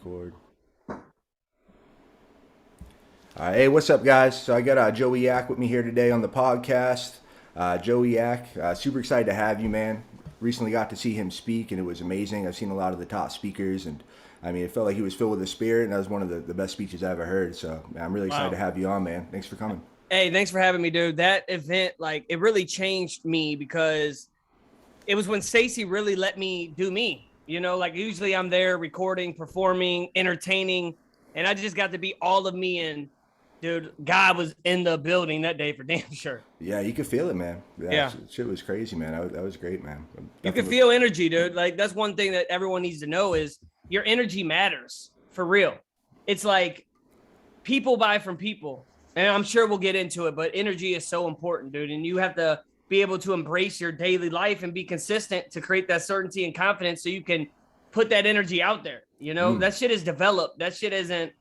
Record. Hey, what's up, guys? So I got Joey YAK with me here today on the podcast. Joey YAK, super excited to have you, man. Recently got to see him speak, and it was amazing. I've seen a lot of the top speakers, and I mean, it felt like he was filled with the spirit, and that was one of the best speeches I ever heard. So man, I'm really excited to have you on, man. Thanks for coming. Hey, thanks for having me, dude. That event, like, it really changed me because it was when Stacey really let me do me. You know, like usually I'm there recording, performing, entertaining, and I just got to be all of me. And dude, God was in the building that day for damn sure. Yeah, you could feel it, man. Yeah. Shit was crazy, man. That was great, man. You can feel energy, dude. Like, that's one thing that everyone needs to know is your energy matters for real. It's like people buy from people, and I'm sure we'll get into it, but energy is so important, dude. And you have to be able to embrace your daily life and be consistent to create that certainty and confidence so you can put that energy out there. You know, that shit is developed. That shit isn't,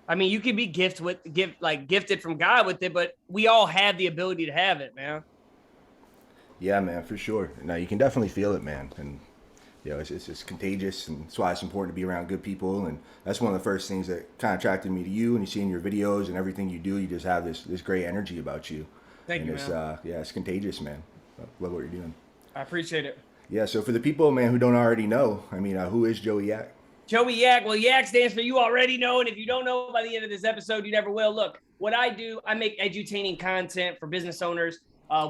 I mean, you can be gifted from God with it, but we all have the ability to have it, man. Yeah, man, for sure. No, you can definitely feel it, man. And you know, it's contagious, and that's why it's important to be around good people. And that's one of the first things that kind of attracted me to you. And you see in your videos and everything you do, you just have this great energy about you. Thank you, man. Yeah, it's contagious, man. I love what you're doing. I appreciate it. Yeah, so for the people, man, who don't already know, I mean, who is Joey YAK? Joey YAK. Well, YAK stands for you already know. And if you don't know by the end of this episode, you never will. Look, what I do, I make edutaining content for business owners.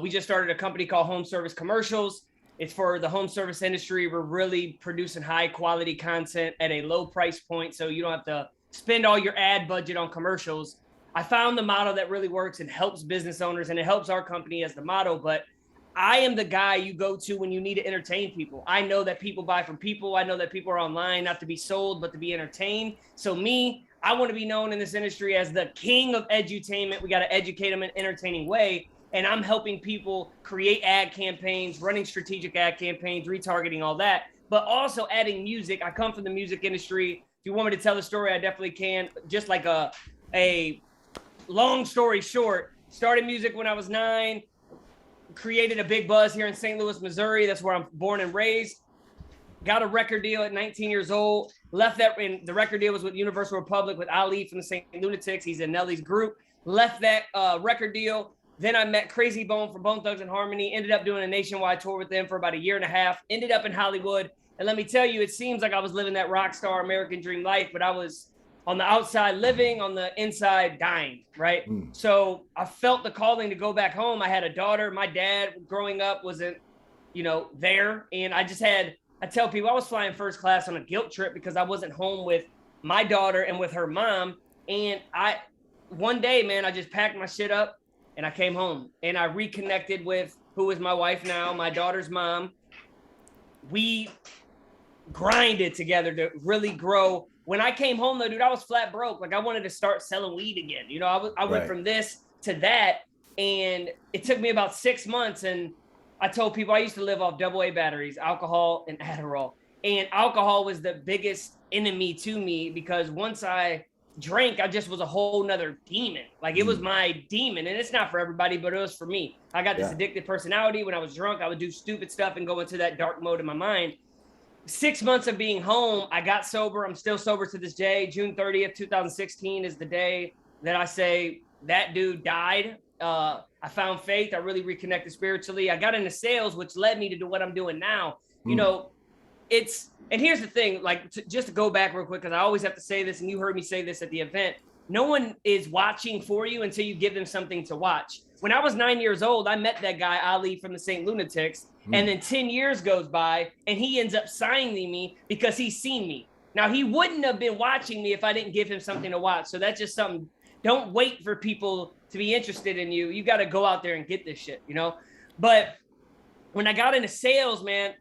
We just started a company called Home Service Commercials. It's for the home service industry. We're really producing high quality content at a low price point, so you don't have to spend all your ad budget on commercials. I found the model that really works and helps business owners, and it helps our company as the model. But I am the guy you go to when you need to entertain people. I know that people buy from people. I know that people are online not to be sold, but to be entertained. So me, I want to be known in this industry as the king of edutainment. We got to educate them in an entertaining way. And I'm helping people create ad campaigns, running strategic ad campaigns, retargeting, all that, but also adding music. I come from the music industry. If you want me to tell the story, I definitely can. Just like a long story short, started music when I was 9, created a big buzz here in St. Louis, Missouri. That's where I'm born and raised. Got a record deal at 19 years old. Left that, and the record deal was with Universal Republic with Ali from the St. Lunatics. He's in Nelly's group. Left that record deal. Then I met Crazy Bone from Bone Thugs and Harmony, ended up doing a nationwide tour with them for about a year and a half, ended up in Hollywood. And let me tell you, it seems like I was living that rock star American dream life, but I was on the outside living, on the inside dying, right? So I felt the calling to go back home. I had a daughter. My dad growing up wasn't, there. And I tell people I was flying first class on a guilt trip because I wasn't home with my daughter and with her mom. And one day, man, I just packed my shit up and I came home and I reconnected with who is my wife now, my daughter's mom. We grinded together to really grow. When I came home though, dude, I was flat broke. Like I wanted to start selling weed again. I went from this to that, and it took me about 6 months. And I told people I used to live off AA batteries, alcohol and Adderall. And alcohol was the biggest enemy to me because once I drank, I just was a whole nother demon. Like it was my demon, and it's not for everybody, but it was for me. I got this addictive personality. When I was drunk, I would do stupid stuff and go into that dark mode in my mind. 6 months of being home, I got sober. I'm still sober to this day. June 30th, 2016 is the day that I say that dude died. I found faith. I really reconnected spiritually. I got into sales, which led me to do what I'm doing now. And here's the thing, just to go back real quick, because I always have to say this, and you heard me say this at the event. No one is watching for you until you give them something to watch. When I was 9 years old, I met that guy, Ali from the St. Lunatics, and then 10 years goes by, and he ends up signing me because he's seen me. Now, he wouldn't have been watching me if I didn't give him something to watch. So that's just something. Don't wait for people to be interested in you. You got to go out there and get this shit, But when I got into sales, man,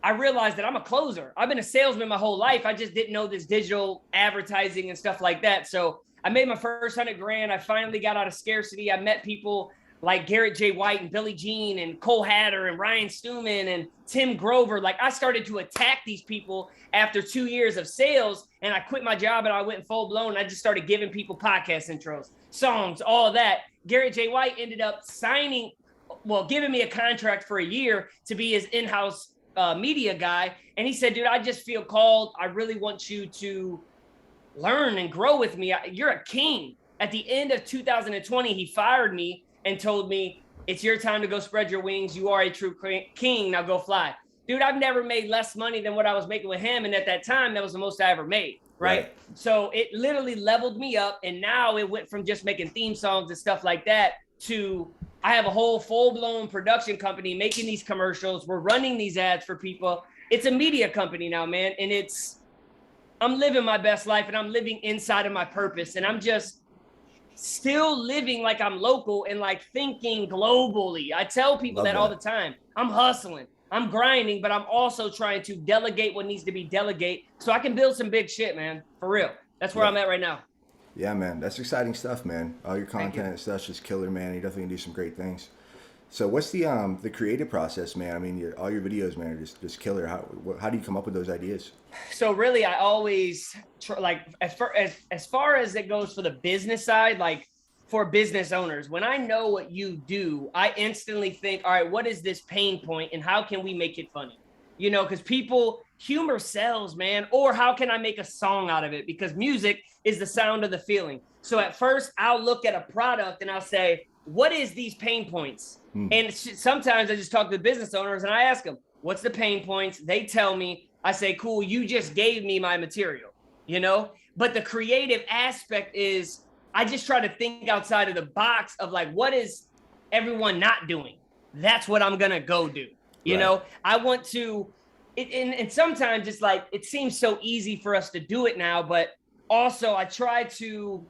I realized that I'm a closer. I've been a salesman my whole life. I just didn't know this digital advertising and stuff like that. So I made my first $100,000. I finally got out of scarcity. I met people like Garrett J. White and Billie Jean and Cole Hatter and Ryan Stewman and Tim Grover. Like I started to attack these people after 2 years of sales, and I quit my job and I went full blown. I just started giving people podcast intros, songs, all of that. Garrett J. White ended up giving me a contract for a year to be his in-house media guy. And he said, dude, I just feel called. I really want you to learn and grow with me. You're a king. At the end of 2020, he fired me and told me, it's your time to go spread your wings. You are a true king. Now go fly. Dude, I've never made less money than what I was making with him. And at that time, that was the most I ever made. Right. So it literally leveled me up. And now it went from just making theme songs and stuff like that to I have a whole full-blown production company making these commercials. We're running these ads for people. It's a media company now, man. And I'm living my best life and I'm living inside of my purpose. And I'm just still living like I'm local and like thinking globally. I tell people that all the time. I'm hustling, I'm grinding, but I'm also trying to delegate what needs to be delegated so I can build some big shit, man. For real. That's where I'm at right now. Yeah, man. That's exciting stuff, man. All your content and stuff's just killer, man. You definitely can do some great things. So what's the creative process, man? I mean, all your videos, man, are just killer. How do you come up with those ideas? So really, I always like as far as it goes for the business side, like for business owners, when I know what you do, I instantly think, all right, what is this pain point and how can we make it funny? You know, because humor sells, man. Or how can I make a song out of it? Because music is the sound of the feeling. So at first, I'll look at a product and I'll say, what is these pain points? And sometimes I just talk to the business owners and I ask them, what's the pain points? They tell me, I say, cool, you just gave me my material, you know? But the creative aspect is I just try to think outside of the box of like, what is everyone not doing? That's what I'm going to go do. You know, I want to, and sometimes it's like, it seems so easy for us to do it now, but also I try to,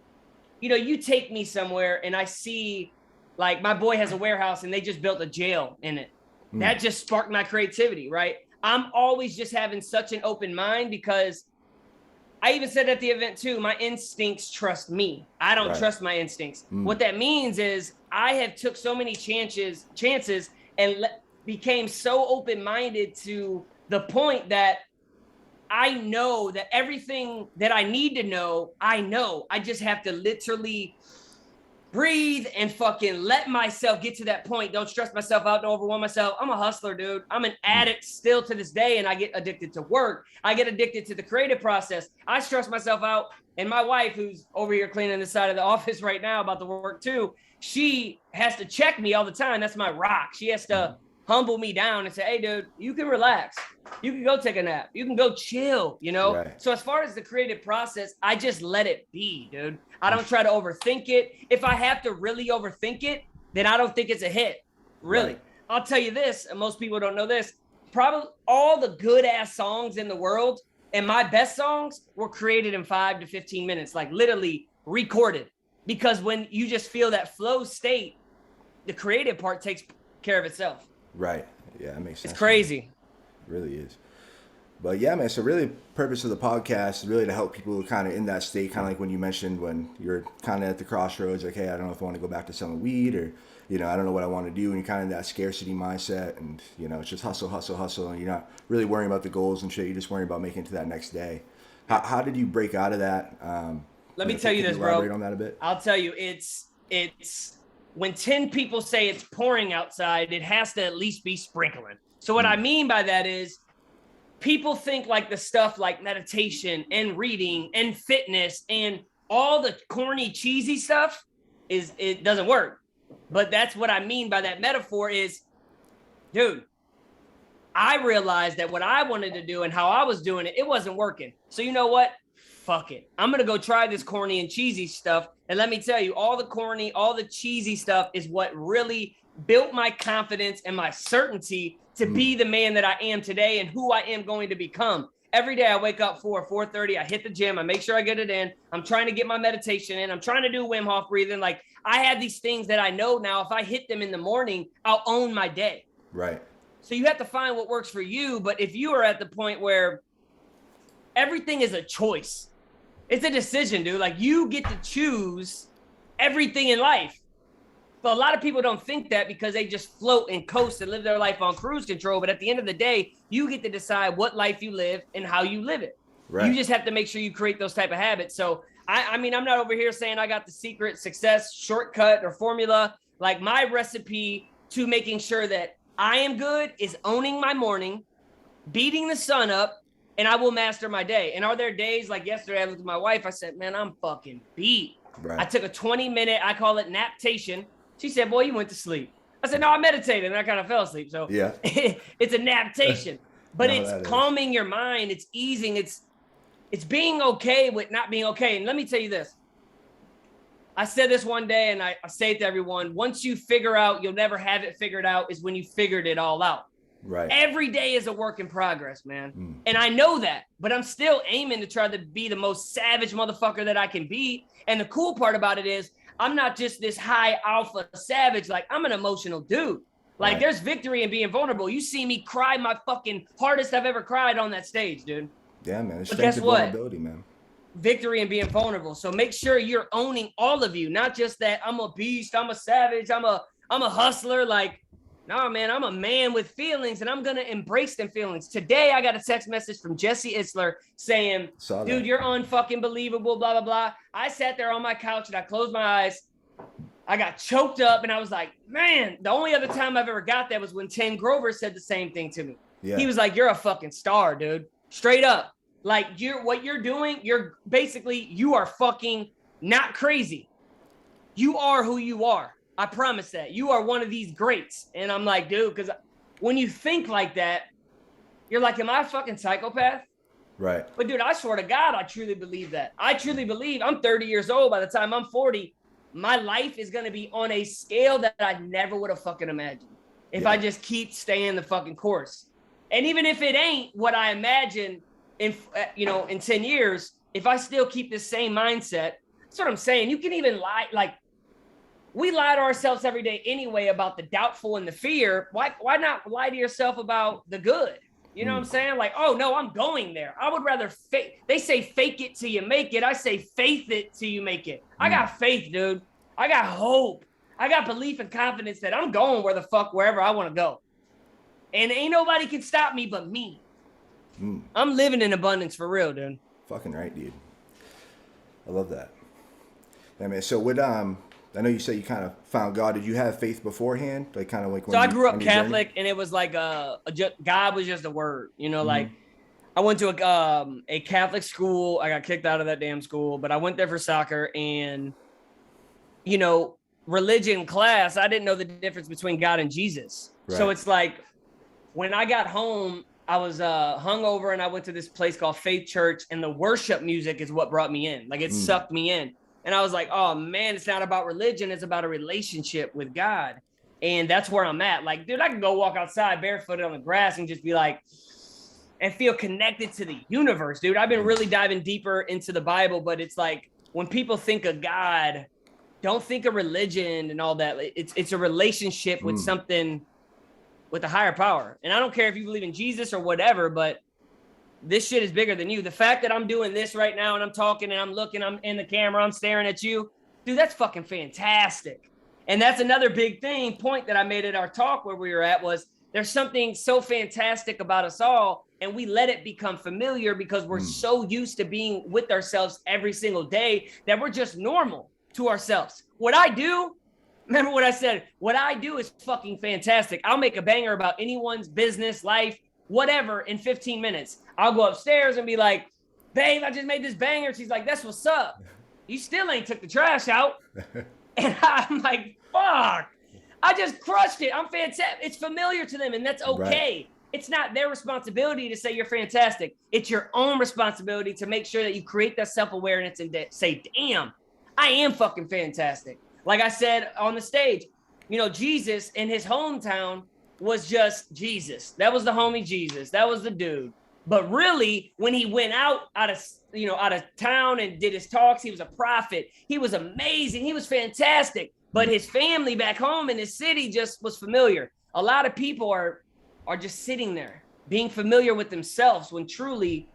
you know, you take me somewhere and I see like my boy has a warehouse and they just built a jail in it. That just sparked my creativity, right? I'm always just having such an open mind because I even said at the event too, my instincts trust me. I don't trust my instincts. What that means is I have took so many chances and became so open-minded to the point that I know that everything that I need to know, I know. I just have to literally breathe and fucking let myself get to that point. Don't stress myself out. Don't overwhelm myself. I'm a hustler, dude. I'm an addict still to this day, and I get addicted to work. I get addicted to the creative process. I stress myself out. And my wife, who's over here cleaning the side of the office right now about the work too, she has to check me all the time. That's my rock. She has to humble me down and say, hey, dude, you can relax. You can go take a nap. You can go chill, you know? So as far as the creative process, I just let it be, dude. I don't try to overthink it. If I have to really overthink it, then I don't think it's a hit, really. I'll tell you this, and most people don't know this, probably all the good ass songs in the world and my best songs were created in 5 to 15 minutes, like literally recorded. Because when you just feel that flow state, the creative part takes care of itself. Right. Yeah, that makes sense. It's crazy. It really is. But yeah, man, so really the purpose of the podcast is really to help people who kind of in that state, kind of like when you mentioned when you're kind of at the crossroads, like, hey, I don't know if I want to go back to selling weed or, you know, I don't know what I want to do. And you're kind of in that scarcity mindset and, you know, it's just hustle, hustle, hustle. And you're not really worrying about the goals and shit. You're just worrying about making it to that next day. How did you break out of that? Let me tell you this, bro. Elaborate on that a bit? I'll tell you, it's when 10 people say it's pouring outside, it has to at least be sprinkling. So what I mean by that is people think like the stuff like meditation and reading and fitness and all the corny, cheesy stuff it doesn't work. But that's what I mean by that metaphor is, dude, I realized that what I wanted to do and how I was doing it, it wasn't working. So you know what? Fuck it. I'm going to go try this corny and cheesy stuff. And let me tell you, all the corny, all the cheesy stuff is what really built my confidence and my certainty to be the man that I am today and who I am going to become. Every day I wake up 4:30, I hit the gym, I make sure I get it in. I'm trying to get my meditation in. I'm trying to do Wim Hof breathing. Like I have these things that I know now, if I hit them in the morning, I'll own my day. Right. So you have to find what works for you. But if you are at the point where everything is a choice, it's a decision, dude. Like you get to choose everything in life. But a lot of people don't think that because they just float and coast and live their life on cruise control. But at the end of the day, you get to decide what life you live and how you live it. Right. You just have to make sure you create those type of habits. So, I mean, I'm not over here saying I got the secret success shortcut or formula. Like my recipe to making sure that I am good is owning my morning, beating the sun up, and I will master my day. And are there days like yesterday, I looked at my wife, I said, man, I'm fucking beat. Right. I took a 20-minute, I call it naptation. She said, boy, you went to sleep. I said, no, I meditated and I kind of fell asleep. So yeah, it's a naptation, but No, it's calming your mind. It's easing. It's being okay with not being okay. And let me tell you this. I said this one day and I say it to everyone. Once you figure out you'll never have it figured out is when you figured it all out. Right. Every day is a work in progress, man. And I know that, but I'm still aiming to try to be the most savage motherfucker that I can be. And the cool part about it is I'm not just this high alpha savage. Like, I'm an emotional dude. Like, there's victory in being vulnerable. You see me cry my fucking hardest I've ever cried on that stage, dude. Yeah, man. It's but strength guess and what? vulnerability, man. Victory in being vulnerable. So make sure you're owning all of you, not just that I'm a beast, I'm a savage, I'm a hustler. Like, nah, man, I'm a man with feelings and I'm going to embrace them feelings. Today, I got a text message from Jesse Isler saying, dude, you're unfucking believable, blah, blah, blah. I sat there on my couch and I closed my eyes. I got choked up and I was like, man, the only other time I've ever got that was when Ten Grover said the same thing to me. Yeah. He was like, you're a fucking star, dude. Straight up. Like, what you're doing, you are fucking not crazy. You are who you are. I promise that. You are one of these greats. And I'm like, dude, because when you think like that, you're like, am I a fucking psychopath? Right. But dude, I swear to God, I truly believe that. I truly believe I'm 30 years old. By the time I'm 40, my life is going to be on a scale that I never would have fucking imagined if I just keep staying the fucking course. And even if it ain't what I imagine in 10 years, if I still keep this same mindset, that's what I'm saying. You can even lie. Like, we lie to ourselves every day anyway about the doubtful and the fear. Why not lie to yourself about the good? You know what I'm saying? Like, oh no, I'm going there. I would rather they say fake it till you make it. I say faith it till you make it. I got faith, dude. I got hope. I got belief and confidence that I'm going wherever I want to go. And ain't nobody can stop me but me. I'm living in abundance for real, dude. Fucking right, dude. I love that. Yeah, man. So what, I know you said you kind of found God. Did you have faith beforehand? Like kind of like when I grew up Catholic, and it was like God was just a word, like I went to a Catholic school. I got kicked out of that damn school, but I went there for soccer and, religion class, I didn't know the difference between God and Jesus. Right. So it's like when I got home, I was hungover and I went to this place called Faith Church, and the worship music is what brought me in. Like it sucked me in. And I was like, oh man, it's not about religion. It's about a relationship with God. And that's where I'm at. Like, dude, I can go walk outside barefooted on the grass and just be like, and feel connected to the universe, dude. I've been really diving deeper into the Bible, but it's like when people think of God, don't think of religion and all that. It's a relationship with something, with a higher power. And I don't care if you believe in Jesus or whatever, but this shit is bigger than you. The fact that I'm doing this right now and I'm talking and I'm looking, I'm in the camera, I'm staring at you, dude, that's fucking fantastic. And that's another big point that I made at our talk where we were at was there's something so fantastic about us all, and we let it become familiar because we're so used to being with ourselves every single day that we're just normal to ourselves. What I do, remember what I said, what I do is fucking fantastic. I'll make a banger about anyone's business, life, whatever in 15 minutes. I'll go upstairs and be like, babe, I just made this banger. She's like, that's what's up. You still ain't took the trash out. And I'm like, fuck, I just crushed it. I'm fantastic. It's familiar to them, and that's okay. Right. It's not their responsibility to say you're fantastic. It's your own responsibility to make sure that you create that self-awareness and say, damn, I am fucking fantastic. Like I said on the stage, Jesus in his hometown was just Jesus. That was the homie Jesus. That was the dude. But really, when he went out of town and did his talks, he was a prophet. He was amazing. He was fantastic. But his family back home in his city just was familiar. A lot of people are just sitting there being familiar with themselves when truly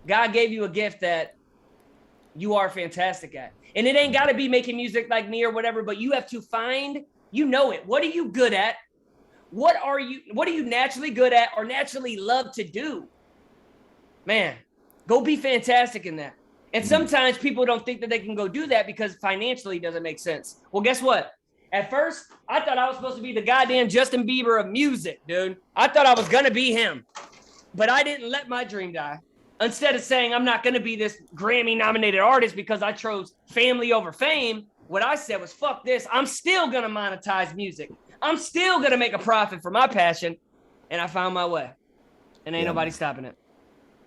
God gave you a gift that you are fantastic at. And it ain't got to be making music like me or whatever, but you have to find, it. What are you good at? What are you naturally good at or naturally love to do? Man, go be fantastic in that. And sometimes people don't think that they can go do that because financially it doesn't make sense. Well, guess what? At first, I thought I was supposed to be the goddamn Justin Bieber of music, dude. I thought I was going to be him. But I didn't let my dream die. instead of saying I'm not going to be this Grammy nominated artist because I chose family over fame, what I said was, fuck this. I'm still going to monetize music. I'm still going to make a profit for my passion. And I found my way. And ain't nobody stopping it.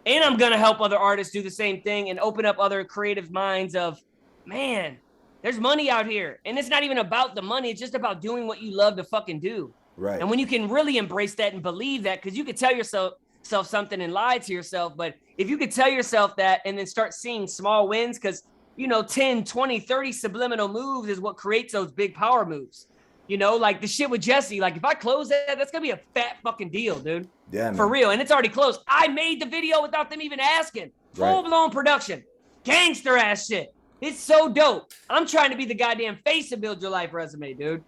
And I'm going to help other artists do the same thing and open up other creative minds of, man, there's money out here. And it's not even about the money. It's just about doing what you love to fucking do. Right. And when you can really embrace that and believe that, because you could tell yourself something and lie to yourself. But if you could tell yourself that and then start seeing small wins, because, 10, 20, 30 subliminal moves is what creates those big power moves. Like the shit with Jesse. Like if I close that, that's going to be a fat fucking deal, dude. Yeah, man. For real. And it's already closed. I made the video without them even asking. Full-blown production. Gangster ass shit. It's so dope. I'm trying to be the goddamn face of Build Your Life resume, dude.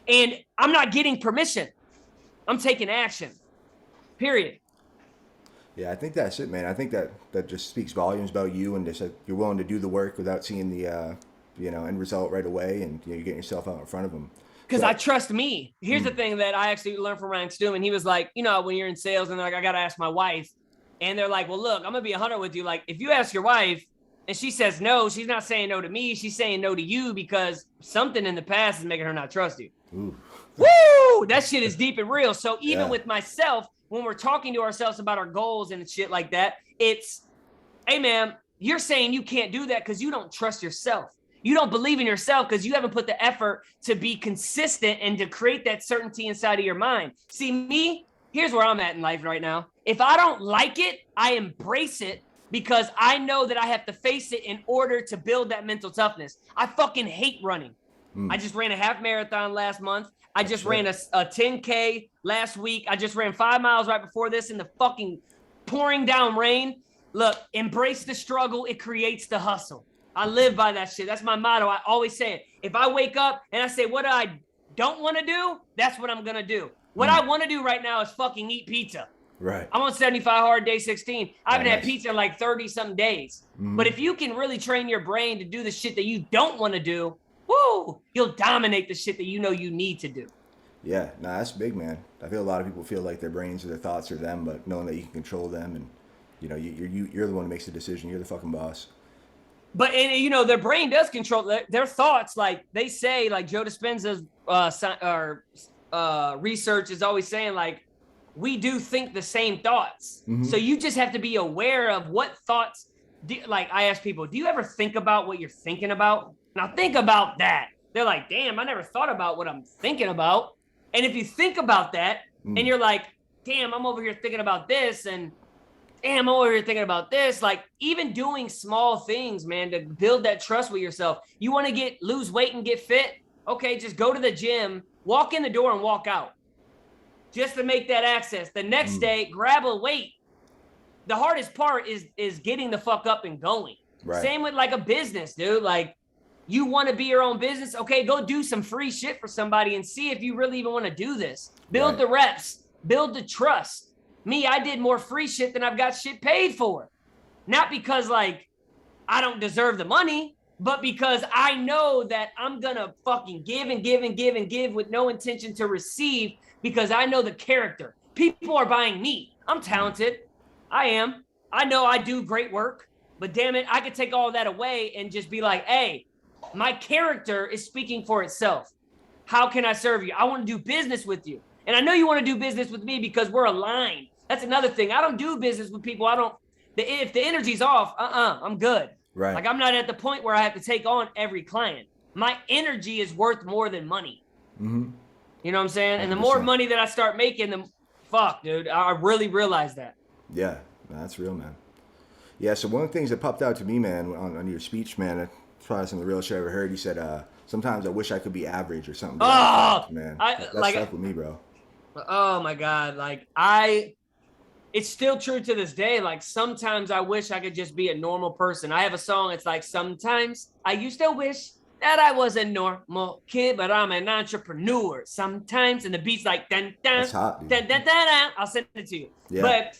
And I'm not getting permission. I'm taking action. Period. Yeah, I think that's it, man. I think that just speaks volumes about you, and just you're willing to do the work without seeing the end result right away, and you're getting yourself out in front of them. Because I trust me. Here's the thing that I actually learned from Ryan Stewman. He was like, when you're in sales and like, I got to ask my wife. And they're like, well, look, I'm going to be 100 with you. Like, if you ask your wife and she says no, she's not saying no to me. She's saying no to you because something in the past is making her not trust you. Ooh. Woo! That shit is deep and real. So even with myself, when we're talking to ourselves about our goals and shit like that, it's, hey, man, you're saying you can't do that because you don't trust yourself. You don't believe in yourself because you haven't put the effort to be consistent and to create that certainty inside of your mind. See, me, here's where I'm at in life right now. If I don't like it, I embrace it because I know that I have to face it in order to build that mental toughness. I fucking hate running. I just ran a half marathon last month. I just ran a 10K last week. I just ran 5 miles right before this in the fucking pouring down rain. Look, embrace the struggle. It creates the hustle. I live by that shit. That's my motto. I always say it. If I wake up and I say, what I don't want to do, that's what I'm going to do. What I want to do right now is fucking eat pizza. Right. I'm on 75 hard, day 16. I haven't had pizza in like 30-something days. But if you can really train your brain to do the shit that you don't want to do, woo, you'll dominate the shit that you know you need to do. Yeah, no, that's big, man. I feel a lot of people feel like their brains or their thoughts are them, but knowing that you can control them and, you're the one who makes the decision. You're the fucking boss. But, and, their brain does control their thoughts. Like they say, like Joe Dispenza's research is always saying, like, we do think the same thoughts. So you just have to be aware of what thoughts, like I ask people, do you ever think about what you're thinking about? Now think about that. They're like, damn, I never thought about what I'm thinking about. And if you think about that and you're like, damn, I'm over here thinking about this and damn, I'm over here thinking about this. Like even doing small things, man, to build that trust with yourself. You want to lose weight and get fit? Okay, just go to the gym, walk in the door and walk out just to make that access. The next day, grab a weight. The hardest part is getting the fuck up and going. Right. Same with like a business, dude. Like you want to be your own business. Okay, go do some free shit for somebody and see if you really even want to do this. Build the reps, build the trust. Me, I did more free shit than I've got shit paid for. Not because like I don't deserve the money, but because I know that I'm going to fucking give and give and give and give with no intention to receive because I know the character. People are buying me. I'm talented. I am. I know I do great work, but damn it, I could take all that away and just be like, hey, my character is speaking for itself. How can I serve you? I want to do business with you. And I know you want to do business with me because we're aligned. That's another thing. I don't do business with people. If the energy's off, I'm good. Right. Like I'm not at the point where I have to take on every client. My energy is worth more than money. You know what I'm saying? 100%. And the more money that I start making, the fuck, dude, I really realize that. Yeah, that's real, man. Yeah, so one of the things that popped out to me, man, on your speech, man, it's probably some of the realest shit I ever heard. You said, sometimes I wish I could be average or something. Oh, man. That's stuck with me, bro. Oh, my God. Like, it's still true to this day. Like, sometimes I wish I could just be a normal person. I have a song. It's like, sometimes I used to wish that I was a normal kid, but I'm an entrepreneur. Sometimes, and the beat's like, dun, dun, that's hot, dude. Dun, dun, dun, dun. I'll send it to you. Yeah. But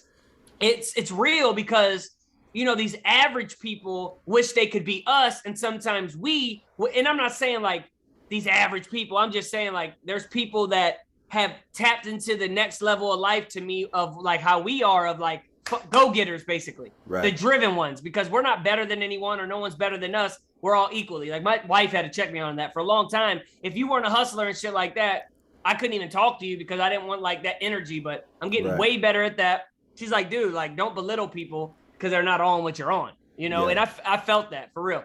it's real because, these average people wish they could be us. And sometimes and I'm not saying like these average people. I'm just saying like there's people that have tapped into the next level of life to me of like how we are of like, go-getters, basically, right. the driven ones, because we're not better than anyone or no one's better than us. We're all equally. Like my wife had to check me on that for a long time. If you weren't a hustler and shit like that, I couldn't even talk to you because I didn't want like that energy, but I'm getting way better at that. She's like, dude, like don't belittle people because they're not on what you're on, you know? And I felt that for real.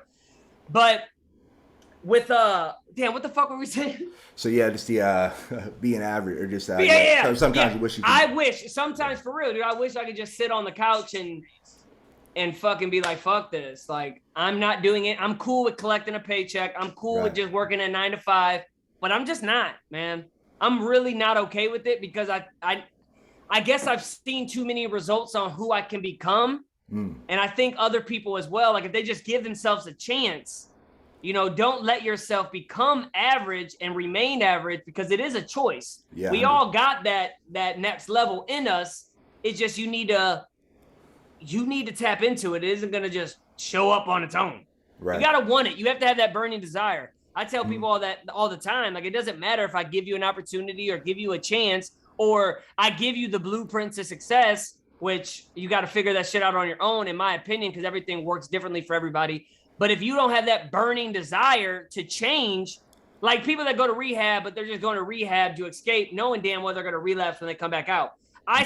But with, damn, what the fuck were we saying? So yeah, just the, being average or just, sometimes you wish you could. I wish sometimes for real, dude, I wish I could just sit on the couch and fucking be like, fuck this. Like, I'm not doing it. I'm cool with collecting a paycheck. I'm cool with just working at 9 to 5, but I'm just not, man. I'm really not okay with it because I guess I've seen too many results on who I can become. And I think other people as well, like if they just give themselves a chance, you know, don't let yourself become average and remain average because it is a choice. Yeah, we all got that next level in us. It's just you need to tap into it. It isn't going to just show up on its own. Right. You got to want it. You have to have that burning desire. I tell people all the time, like, it doesn't matter if I give you an opportunity or give you a chance, or I give you the blueprint to success, which you got to figure that shit out on your own, in my opinion, because everything works differently for everybody. But if you don't have that burning desire to change, like people that go to rehab, but they're just going to rehab to escape, knowing damn well they're going to relapse when they come back out. I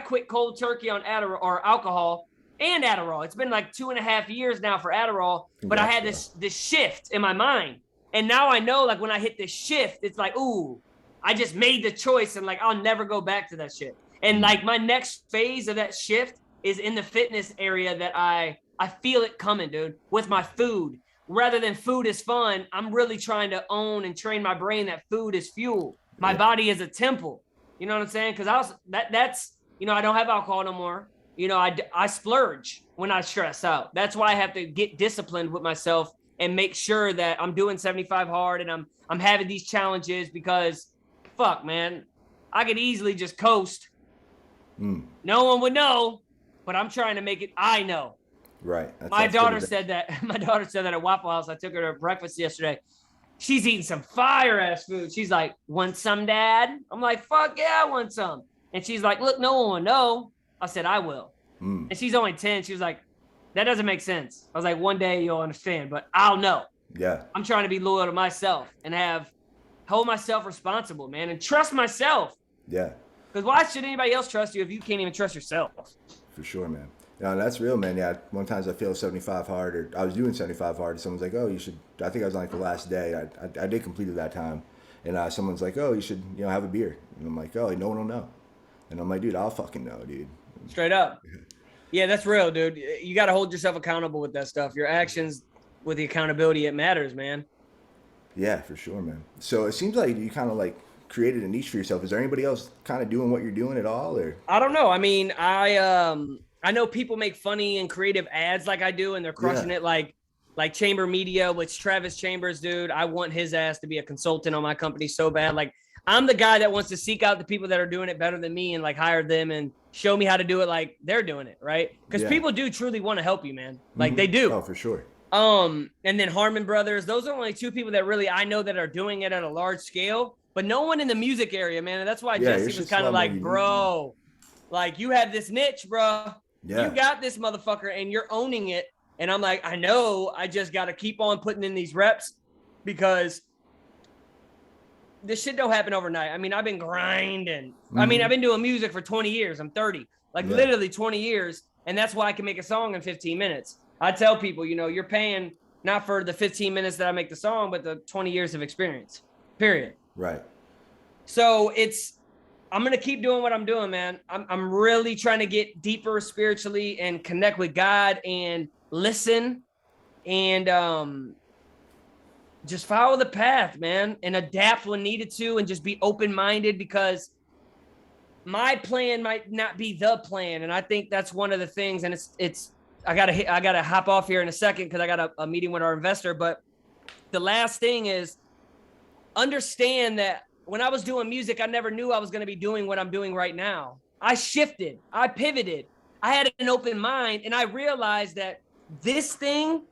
quit cold turkey on Adderall or alcohol and Adderall. It's been like 2.5 years now for Adderall, but I had this shift in my mind. And now I know, like, when I hit this shift, it's like, ooh, I just made the choice and, like, I'll never go back to that shit. And, like, my next phase of that shift is in the fitness area that I feel it coming, dude, with my food. Rather than food is fun, I'm really trying to own and train my brain that food is fuel. My body is a temple. You know what I'm saying? Because that's, you know, I don't have alcohol no more. You know, I splurge when I stress out. That's why I have to get disciplined with myself and make sure that I'm doing 75 hard and I'm having these challenges because, fuck, man, I could easily just coast. No one would know, but I'm trying to make it. I know. Right. My daughter said that. My daughter said that at Waffle House. I took her to breakfast yesterday. She's eating some fire ass food. She's like, "Want some, Dad?" I'm like, "Fuck yeah, I want some." And she's like, "Look, no one will know." I said, "I will." And she's only 10. She was like, "That doesn't make sense." I was like, "One day you'll understand, but I'll know." Yeah. I'm trying to be loyal to myself and hold myself responsible, man, and trust myself. Yeah. Because why should anybody else trust you if you can't even trust yourself? For sure, man. No, that's real, man. Yeah, one time I failed 75 hard, or I was doing 75 hard, and someone's like, "Oh, you should." I think I was on like the last day. I did complete it that time, and someone's like, "Oh, you should, you know, have a beer." And I'm like, "Oh, no one will know." And I'm like, "Dude, I'll fucking know, dude." Straight up. Yeah, that's real, dude. You got to hold yourself accountable with that stuff. Your actions with the accountability, it matters, man. Yeah, for sure, man. So it seems like you kind of like created a niche for yourself. Is there anybody else kind of doing what you're doing at all, or? I don't know. I mean, I know people make funny and creative ads like I do, and they're crushing it like Chamber Media, which Travis Chambers, dude, I want his ass to be a consultant on my company so bad. Like, I'm the guy that wants to seek out the people that are doing it better than me and like hire them and show me how to do it like they're doing it, right? Because people do truly want to help you, man. Like they do. Oh, for sure. And then Harmon Brothers, those are only two people that really I know that are doing it at a large scale, but no one in the music area, man. And that's why Jesse was kind of like, bro, like you have this niche, bro. Yeah. You got this motherfucker and you're owning it. And I'm like, I know, I just got to keep on putting in these reps because this shit don't happen overnight. I mean, I've been grinding. I mean, I've been doing music for 20 years. I'm 30, like literally 20 years. And that's why I can make a song in 15 minutes. I tell people, you know, you're paying not for the 15 minutes that I make the song, but the 20 years of experience, period. Right. So I'm going to keep doing what I'm doing, man. I'm really trying to get deeper spiritually and connect with God and listen and just follow the path, man, and adapt when needed to and just be open-minded because my plan might not be the plan. And I think that's one of the things. And I gotta hop off here in a second because I got a meeting with our investor. But the last thing is understand that when I was doing music, I never knew I was going to be doing what I'm doing right now. I shifted, I pivoted, I had an open mind, and I realized that this thing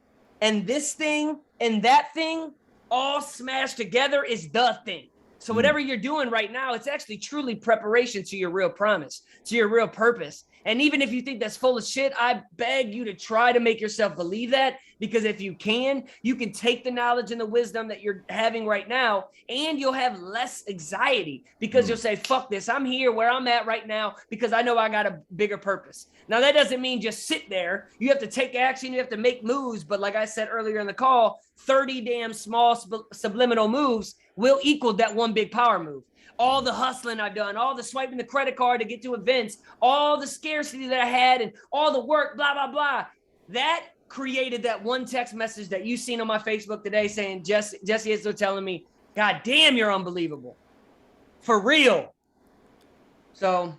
and this thing and that thing all smashed together is the thing. So whatever you're doing right now, it's actually truly preparation to your real promise, to your real purpose. And even if you think that's full of shit, I beg you to try to make yourself believe that, because if you can take the knowledge and the wisdom that you're having right now, and you'll have less anxiety because you'll say, fuck this, I'm here where I'm at right now because I know I got a bigger purpose. Now, that doesn't mean just sit there. You have to take action. You have to make moves. But like I said earlier in the call, 30 damn small subliminal moves will equal that one big power move. All the hustling I've done, all the swiping the credit card to get to events, all the scarcity that I had, and all the work, blah, blah, blah. That created that one text message that you seen on my Facebook today saying, Jesse is still telling me, God damn, you're unbelievable. For real. So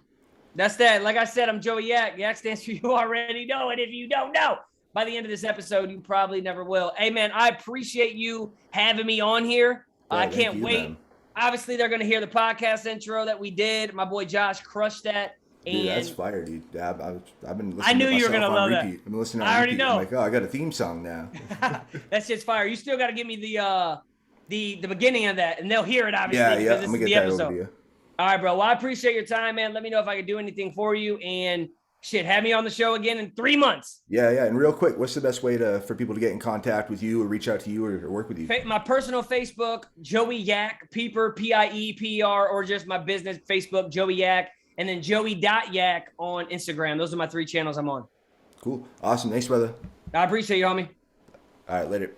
that's that. Like I said, I'm Joey YAK. YAK stands for you already know. And if you don't know, by the end of this episode, you probably never will. Hey, man, I appreciate you having me on here. Yeah, I can't wait. Man. Obviously, they're going to hear the podcast intro that we did. My boy Josh crushed that. Dude, that's fire, dude. I've been listening. I knew to you were going to love that. I've been listening. I already know. I'm like, oh, I got a theme song now. That shit's fire. You still got to give me the beginning of that, and they'll hear it, obviously. Yeah, I'm going to get that over to you. All right, bro. Well, I appreciate your time, man. Let me know if I can do anything for you. And shit, have me on the show again in 3 months. Yeah. And real quick, what's the best way for people to get in contact with you or reach out to you or work with you? My personal Facebook, Joey YAK, Pieper, P-I-E-P-E-R, or just my business Facebook, Joey YAK, and then Joey.yak on Instagram. Those are my 3 channels I'm on. Cool. Awesome. Thanks, brother. I appreciate you, homie. All right, later.